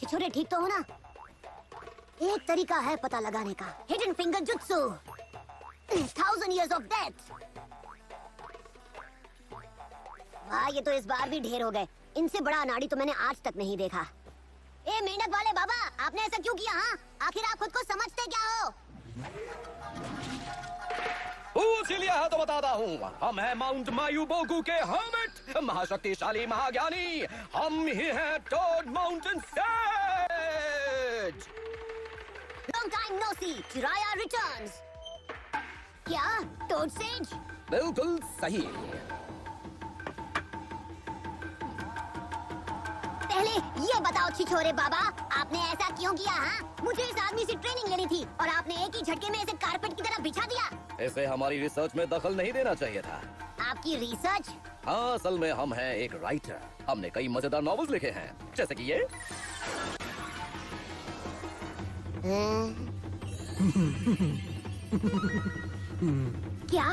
छिछोरे ठीक तो हो ना? एक तरीका है पता लगाने का, hidden finger jutsu. 1000 years of death। वाह, ये तो इस बार भी ढेर हो गए। इनसे बड़ा अनाड़ी तो मैंने आज तक नहीं देखा। ए मेंढक वाले बाबा, आपने ऐसा क्यों किया? हाँ, आखिर आप खुद को समझते क्या हो? पूछ लिया है तो बताता हूँ। हम हैं माउंट मायुबोगु के हर्मिट, महाशक्तिशाली महाज्ञानी। हम ही हैं toad mountain sage. Long time no see, Jiraiya returns। क्या टोड सेज? बिल्कुल सही। पहले ये बताओ छिछोरे बाबा, आपने ऐसा क्यों किया? हाँ, मुझे इस आदमी से ट्रेनिंग लेनी थी और आपने एक ही झटके में इसे कारपेट की तरह बिछा दिया। इसे हमारी रिसर्च में दखल नहीं देना चाहिए था। आपकी रिसर्च? हाँ, असल में हम हैं एक राइटर। हमने कई मजेदार नॉवेल्स लिखे हैं, जैसे कि ये। क्या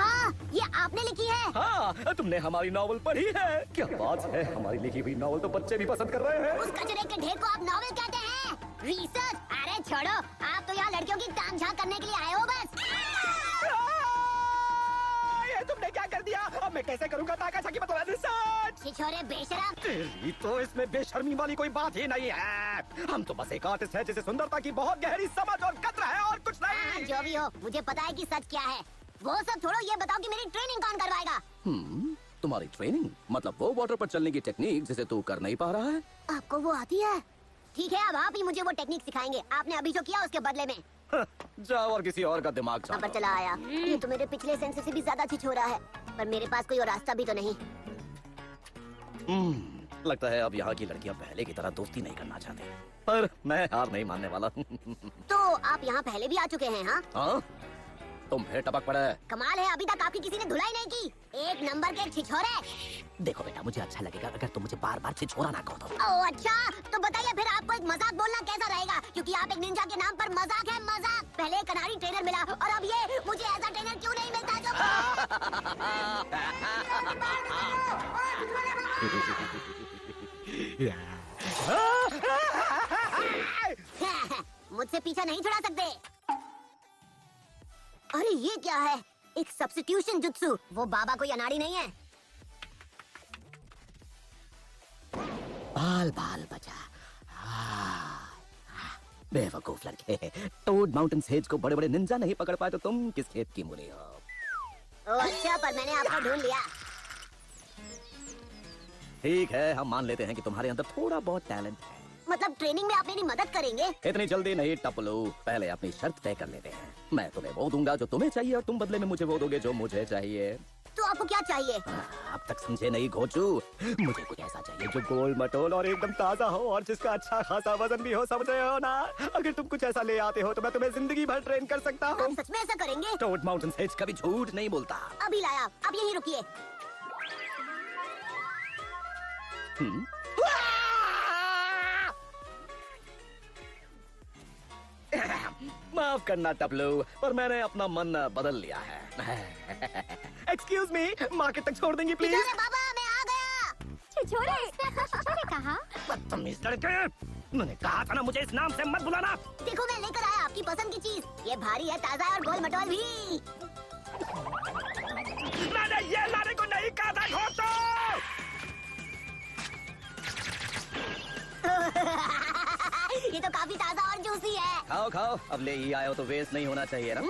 ये आपने लिखी है? हाँ, तुमने हमारी नॉवेल पढ़ी है? क्या बात है, हमारी लिखी हुई नॉवेल तो बच्चे भी पसंद कर रहे हैं। उस कचरे के ढेर को आप नॉवेल कहते हैं? रिसर्च? अरे छोड़ो, आप तो यहाँ लड़कियों की ताम झांक करने के लिए आए हो बस। ये तुमने क्या कर दिया? अब मैं कैसे करूँगा ताका झाकी बतौर रिसर्च? छिछोरे बेशरम। तेरी तो इसमें बेशर्मी वाली कोई बात ही नहीं है। हम तो बस एक आर्टिस्ट है जिसे सुंदरता की बहुत गहरी समझ और कद्र है, और कुछ नहीं। जो भी हो, मुझे पता है कि सच क्या है। वो सब छोड़ो, ये बताओ कि मेरी ट्रेनिंग कौन करवाएगा? तुम्हारी ट्रेनिंग? मतलब वो वाटर पर चलने की टेक्निक जिसे तू कर नहीं पा रहा है? आपको वो आती है? ठीक है, अब आप ही मुझे वो टेक्निक सिखाएंगे। आपने अभी जो किया उसके बदले में। जाओ और किसी और का दिमाग अब चला आया। ये तो मेरे पिछले सेंस से भी ज्यादा छिछोरा है, पर मेरे पास कोई और रास्ता भी तो नहीं। लगता है अब यहाँ की लड़कियाँ पहले की तरह दोस्ती नहीं करना चाहती, पर मैं हार नहीं मानने वाला। तो आप यहाँ पहले भी आ चुके हैं? हाँ, तुम फिर टपक पड़े। कमाल है, अभी तक आपकी किसी ने धुलाई नहीं की। एक नंबर के छिछोरे। देखो बेटा, मुझे अच्छा लगेगा अगर तुम मुझे बार बार छिछोरा ना कहो तो। ओह अच्छा, तो बताइए फिर आपको एक मजाक बोलना कैसा रहेगा? क्योंकि आप एक निंजा के नाम पर मजाक है, मजाक। पहले एक अनाड़ी ट्रेनर मिला और अब ये, मुझे ऐसा ट्रेनर क्यों नहीं मिलता जो मुझसे पीछा नहीं छुड़ा सकते। अरे ये क्या है? एक सब्स्टिट्यूशन जुत्सु। वो बाबा कोई अनाड़ी नहीं है। बाल बाल बचा। बेवकूफ लड़के, टोड माउंटेन सेज को बड़े बड़े निंजा नहीं पकड़ पाए तो तुम किस खेत की मूली हो? ओह अच्छा, पर मैंने आपको ढूंढ लिया। ठीक है, हम मान लेते हैं कि तुम्हारे अंदर थोड़ा बहुत टैलेंट है। मतलब ट्रेनिंग में आप मेरी मदद करेंगे? इतनी जल्दी नहीं टपलू, पहले अपनी शर्त तय कर लेते हैं। मैं तुम्हें वो दूंगा जो तुम्हें चाहिए और तुम बदले में मुझे वो दोगे जो मुझे चाहिए। तो आपको क्या चाहिए? अब तक समझे नहीं घोचू। मुझे कुछ ऐसा चाहिए जो गोल मटोल और एकदम ताजा हो और जिसका अच्छा खासा वजन भी हो, समझे हो ना? अगर तुम कुछ ऐसा ले आते हो तो मैं तुम्हें जिंदगी भर ट्रेन कर सकता हूँ। आप सच में ऐसा करेंगे? टोड माउंटेन सेज कभी झूठ नहीं बोलता। अभी लाया, अब यहीं रुकिए। माफ करना टपलू, पर मैंने अपना मन बदल लिया है। एक्सक्यूज मी, मार्केट तक छोड़ देंगी प्लीज? बाबा मैं आ गया। छिछोरे कहा? बदतमीज लड़के, मैंने कहा था ना मुझे इस नाम से मत बुलाना। देखो मैं लेकर आया आपकी पसंद की चीज। ये भारी है, ताजा है और गोल मटोल भी। मैंने ये लाने को नहीं कहा था घोटो। ये तो काफी ताजा और जूसी है। खाओ खाओ, अब ले ही आयो तो वेस्ट नहीं होना चाहिए ना।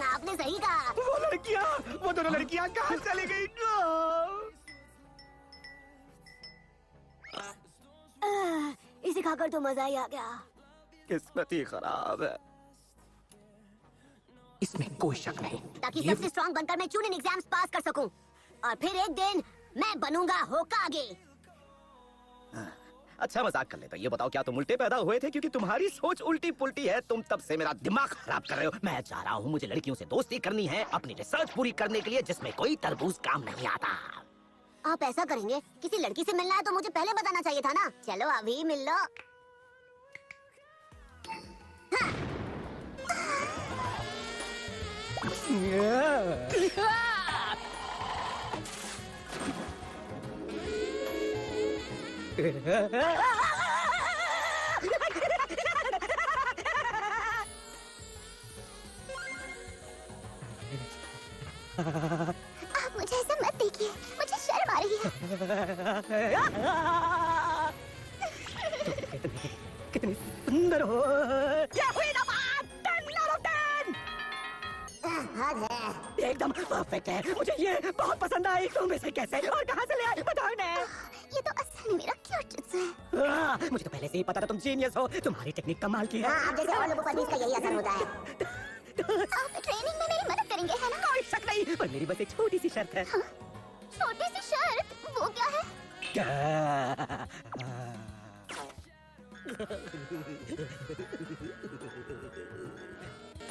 आपने सही कहा। वो लड़कियाँ, वो दोनों लड़कियाँ कहाँ चली गई? इसे खाकर तो मजा ही आ गया। किस्मत ही खराब है। इसमें कोई शक नहीं। ताकि सबसे स्ट्रॉन्ग बनकर मैं चूनिंग एग्जाम्स पास कर सकूं और फिर एक दिन मैं बनूंगा होकागे। अच्छा मजाक कर लेता। ये बताओ, क्या तुम उल्टे पैदा हुए थे? क्योंकि तुम्हारी सोच उल्टी पुल्टी है। तुम तब से मेरा दिमाग खराब कर रहे हो। मैं चाह रहा हूँ, मुझे लड़कियों से दोस्ती करनी है अपनी रिसर्च पूरी करने के लिए, जिसमें कोई तरबूज काम नहीं आता। आप ऐसा करेंगे? किसी लड़की से मिलना है तो मुझे पहले बताना चाहिए था ना। चलो अभी मिल लो। आप मुझे ऐसा मत देखिए, मुझे शर्म आ रही है। कितनी सुंदर हो। ये हुई ना बात, 10 out of 10। हद है। एकदम परफेक्ट है। मुझे ये बहुत पसंद आई। तुम इसे कैसे और कहाँ से ले आए बताओ ना। ये तो असल में मेरा क्यूट जित्सु है। मुझे तो पहले से ही पता था तुम जीनियस हो। तुम्हारी टेक्निक कमाल की है। हाँ, अब जैसे और लोगों पर भी इसका यही असर होता है। आप ट्रेनिंग में मेरी मदद करेंगे, है ना? कोई शक नहीं, पर मेरी बस एक छोटी सी शर्त है। छोटी सी शर्त, वो क्या है?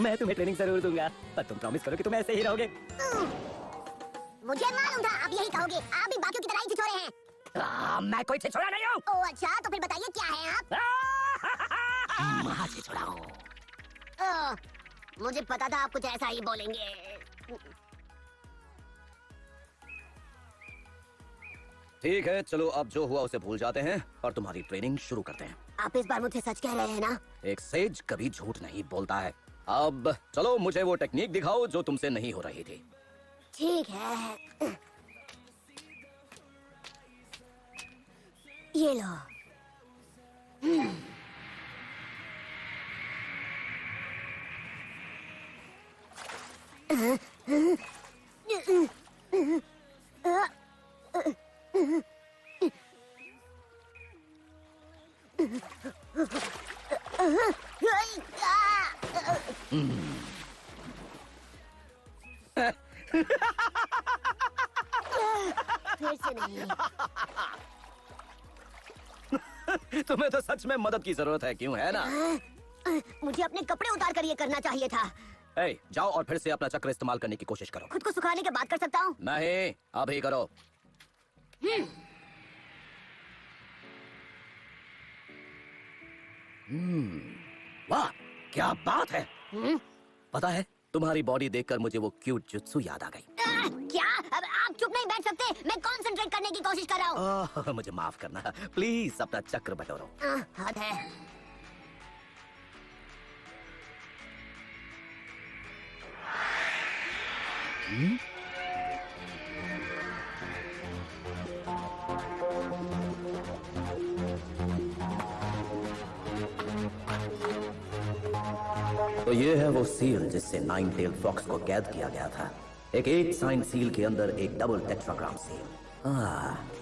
मैं तुम्हें ट्रेनिंग जरूर दूंगा, पर तुम प्रॉमिस करो कि तुम ऐसे ही रहोगे। मुझे मालूम था आप यही कहोगे। आप भी बाकियों की तरह ही छिछोरे हैं। मैं कोई छिछोरा नहीं हूँ। ओह अच्छा, तो फिर बताइए क्या है आप? मैं छिछोरा हूँ। ओह, मुझे पता था आप कुछ ऐसा ही बोलेंगे। ठीक है, चलो अब जो हुआ उसे भूल जाते हैं और तुम्हारी ट्रेनिंग शुरू करते हैं। आप इस बार मुझे सच कह रहे हैं ना? एक सेज कभी झूठ नहीं बोलता है। अब चलो मुझे वो टेक्निक दिखाओ जो तुमसे नहीं हो रही थी। ठीक है, ये लो। फिर से नहीं। तुम्हें तो सच में मदद की जरूरत है, क्यों है ना? मुझे अपने कपड़े उतार कर ये करना चाहिए था। ए, जाओ और फिर से अपना चक्र इस्तेमाल करने की कोशिश करो। खुद को सुखाने के बाद कर सकता हूँ? नहीं, अभी करो। वाह, क्या बात है। पता है, तुम्हारी बॉडी देखकर मुझे वो क्यूट जुत्सु याद आ गई। क्या? अब आप चुप नहीं बैठ सकते? मैं कंसंट्रेट करने की कोशिश कर रहा हूँ। मुझे माफ करना, प्लीज अपना चक्र बटोरो। हद है। तो ये है वो सील जिससे नाइन टेल फॉक्स को कैद किया गया था। एक 8 साइन सील के अंदर एक डबल टेट्राग्राम सील।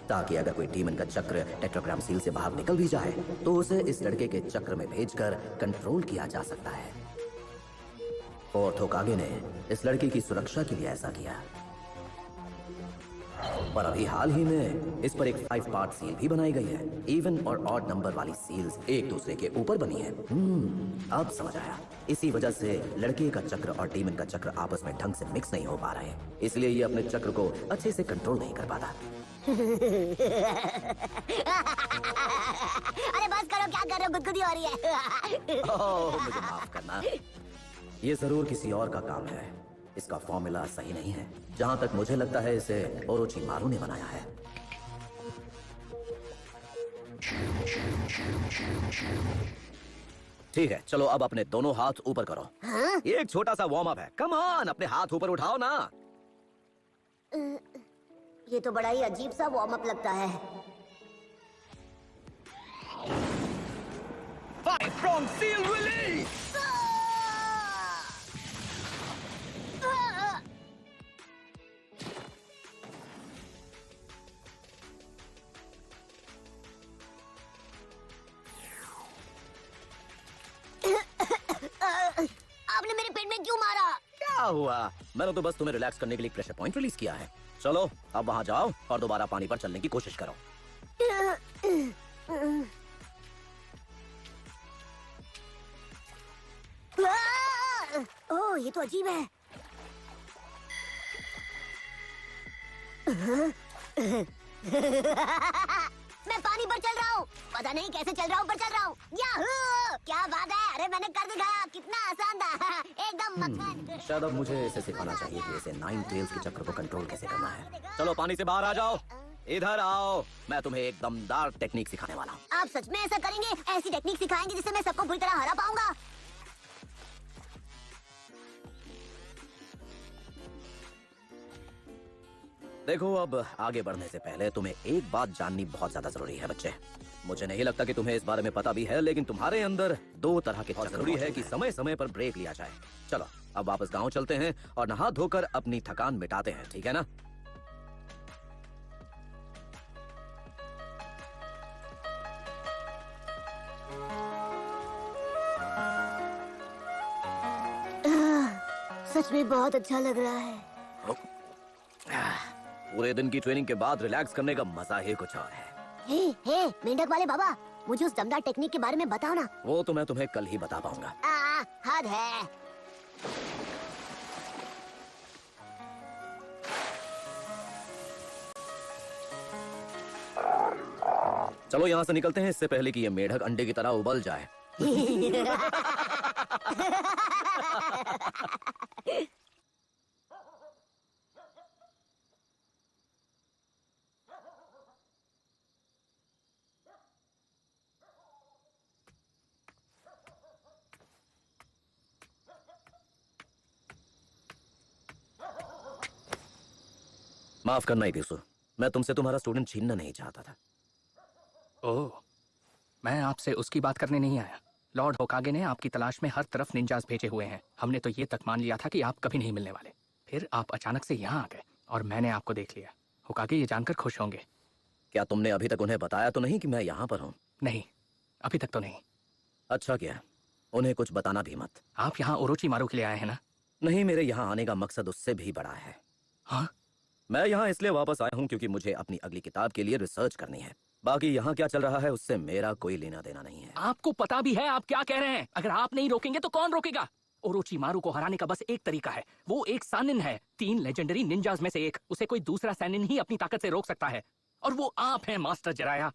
ताकि अगर कोई डीमन का चक्र टेट्राग्राम सील से बाहर निकल भी जाए तो उसे इस लड़के के चक्र में भेजकर कंट्रोल किया जा सकता है। फोर्थ होकागे ने इस लड़के की सुरक्षा के लिए ऐसा किया। पर अभी हाल ही में इस पर एक 5 पार्ट सील भी बनाई गई है। इवन और ऑड नंबर वाली सील्स एक दूसरे के ऊपर बनी है। अब समझ आया। इसी वजह से लड़के का चक्र और डीमन का चक्र आपस में ढंग से मिक्स नहीं हो पा रहे, इसलिए ये अपने चक्र को अच्छे से कंट्रोल नहीं कर पाता। अरे बस करो, क्या कर रहे हो? गुदगुदी हो रही है। ओह, मुझे माफ करना। ये जरूर किसी और का काम है। इसका फॉर्मूला सही नहीं है। जहां तक मुझे लगता है इसे ओरोचिमारू ने बनाया है। ठीक है, चलो अब अपने दोनों हाथ ऊपर करो। ये एक छोटा सा वार्म अप है। कम ऑन, अपने हाथ ऊपर उठाओ ना। ये तो बड़ा ही अजीब सा वार्म अप लगता है। 5 from seal release। आपने मेरे पेट में क्यों मारा? क्या हुआ? मैंने तो बस तुम्हें रिलैक्स करने के लिए प्रेशर पॉइंट रिलीज किया है। चलो अब वहां जाओ और दोबारा पानी पर चलने की कोशिश करो। ओह, ये तो अजीब है। मैं पानी पर चल रहा हूँ। पता नहीं कैसे चल रहा हूँ, पर चल रहा हूँ। याहू! क्या बात है। अरे मैंने कर दिखाया। कितना आसान था। एकदम मक्खन। शायद अब मुझे इसे सिखाना चाहिए कि इसे 9 टेल्स के चक्र को कंट्रोल कैसे करना है। चलो पानी से बाहर आ जाओ। इधर आओ, मैं तुम्हें एक दमदार टेक्निक सिखाने वाला हूँ। आप सच में ऐसा करेंगे? ऐसी टेक्निक सिखाएंगे जिससे मैं सबको बुरी तरह हरा पाऊंगा? देखो, अब आगे बढ़ने से पहले तुम्हें एक बात जाननी बहुत ज्यादा जरूरी है बच्चे। मुझे नहीं लगता कि तुम्हें इस बारे में पता भी है, लेकिन तुम्हारे अंदर दो तरह के चक्र जरूरी है कि समय समय पर ब्रेक लिया जाए। चलो अब वापस गांव चलते हैं और नहा धोकर अपनी थकान मिटाते हैं, ठीक है ना? सच में बहुत अच्छा लग रहा है। पूरे दिन की ट्रेनिंग के बाद रिलैक्स करने का मजा ही कुछ और है। हे, मेंढक वाले बाबा, मुझे उस दमदार टेक्निक के बारे में बताओ ना। वो तो मैं तुम्हें कल ही बता पाऊंगा। हद है। चलो यहाँ से निकलते हैं, इससे पहले कि ये मेढक अंडे की तरह उबल जाए। माफ करना इबिसु, मैं तुमसे तुम्हारा स्टूडेंट छीनना नहीं चाहता था। ओह, मैं आपसे उसकी बात करने नहीं आया। लॉर्ड होकागे ने आपकी तलाश में हर तरफ निंजास भेजे हुए हैं। हमने तो ये तक मान लिया था कि आप कभी नहीं मिलने वाले। फिर आप अचानक से यहाँ आ गए और मैंने आपको देख लिया। होकागे ये जानकर खुश होंगे। क्या तुमने अभी तक उन्हें बताया तो नहीं कि मैं यहाँ पर हूँ? नहीं, अभी तक तो नहीं। अच्छा किया, उन्हें कुछ बताना भी मत। आप यहाँ ओरोचिमारू के लिए आए हैं ना? नहीं, मेरे यहाँ आने का मकसद उससे भी बड़ा है। हाँ? मैं यहाँ इसलिए वापस आया हूँ क्योंकि मुझे अपनी अगली किताब के लिए रिसर्च करनी है। बाकी यहाँ क्या चल रहा है उससे मेरा कोई लेना देना नहीं है। आपको पता भी है आप क्या कह रहे हैं? अगर आप नहीं रोकेंगे तो कौन रोकेगा? ओरोचिमारू को हराने का बस एक तरीका है, वो एक सैनिन है। 3 लेजेंडरी निंजास में से एक। उसे कोई दूसरा सैनिन ही अपनी ताकत से रोक सकता है, और वो आप हैं मास्टर जिराया।